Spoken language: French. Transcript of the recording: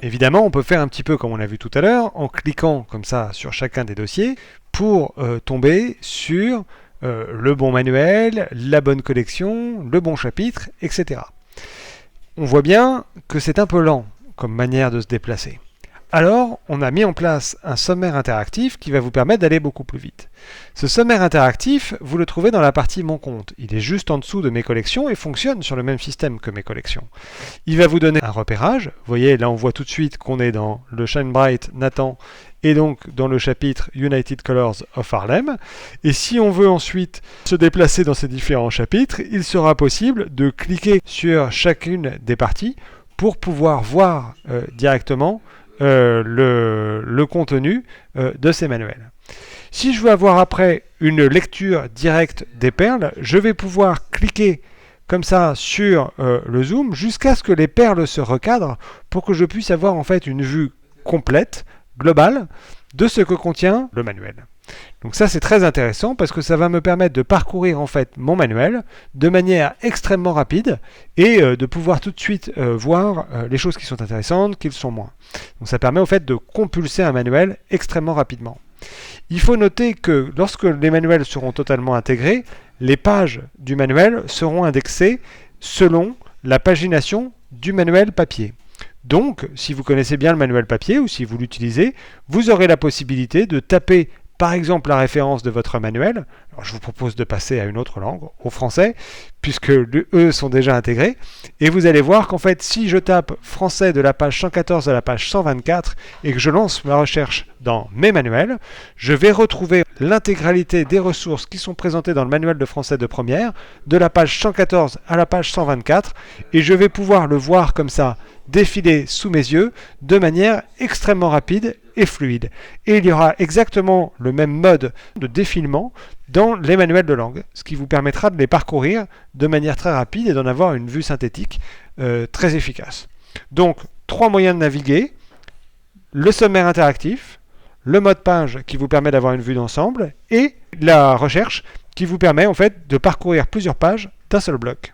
Évidemment, on peut faire un petit peu comme on a vu tout à l'heure, en cliquant comme ça sur chacun des dossiers, pour tomber sur le bon manuel, la bonne collection, le bon chapitre, etc. On voit bien que c'est un peu lent comme manière de se déplacer. Alors, on a mis en place un sommaire interactif qui va vous permettre d'aller beaucoup plus vite. Ce sommaire interactif, vous le trouvez dans la partie Mon compte. Il est juste en dessous de mes collections et fonctionne sur le même système que mes collections. Il va vous donner un repérage. Vous voyez, là on voit tout de suite qu'on est dans le Shine Bright Nathan et donc dans le chapitre United Colors of Harlem. Et si on veut ensuite se déplacer dans ces différents chapitres, il sera possible de cliquer sur chacune des parties pour pouvoir voir directement le contenu de ces manuels. Si je veux avoir après une lecture directe des perles, je vais pouvoir cliquer comme ça sur le zoom jusqu'à ce que les perles se recadrent pour que je puisse avoir en fait une vue complète, globale, de ce que contient le manuel. Donc ça c'est très intéressant parce que ça va me permettre de parcourir en fait mon manuel de manière extrêmement rapide et de pouvoir tout de suite voir les choses qui sont intéressantes, qui le sont moins. Donc ça permet au fait de compulser un manuel extrêmement rapidement. Il faut noter que lorsque les manuels seront totalement intégrés, les pages du manuel seront indexées selon la pagination du manuel papier. Donc, si vous connaissez bien le manuel papier ou si vous l'utilisez, vous aurez la possibilité de taper par exemple la référence de votre manuel. Alors, je vous propose de passer à une autre langue, au français, puisque eux sont déjà intégrés. Et vous allez voir qu'en fait, si je tape français de la page 114 à la page 124 et que je lance ma recherche dans mes manuels, je vais retrouver l'intégralité des ressources qui sont présentées dans le manuel de français de première, de la page 114 à la page 124, et je vais pouvoir le voir comme ça défiler sous mes yeux de manière extrêmement rapide et fluide. Et il y aura exactement le même mode de défilement dans les manuels de langue, ce qui vous permettra de les parcourir de manière très rapide et d'en avoir une vue synthétique très efficace. Donc, 3 moyens de naviguer: le sommaire interactif, le mode page qui vous permet d'avoir une vue d'ensemble et la recherche qui vous permet en fait de parcourir plusieurs pages d'un seul bloc.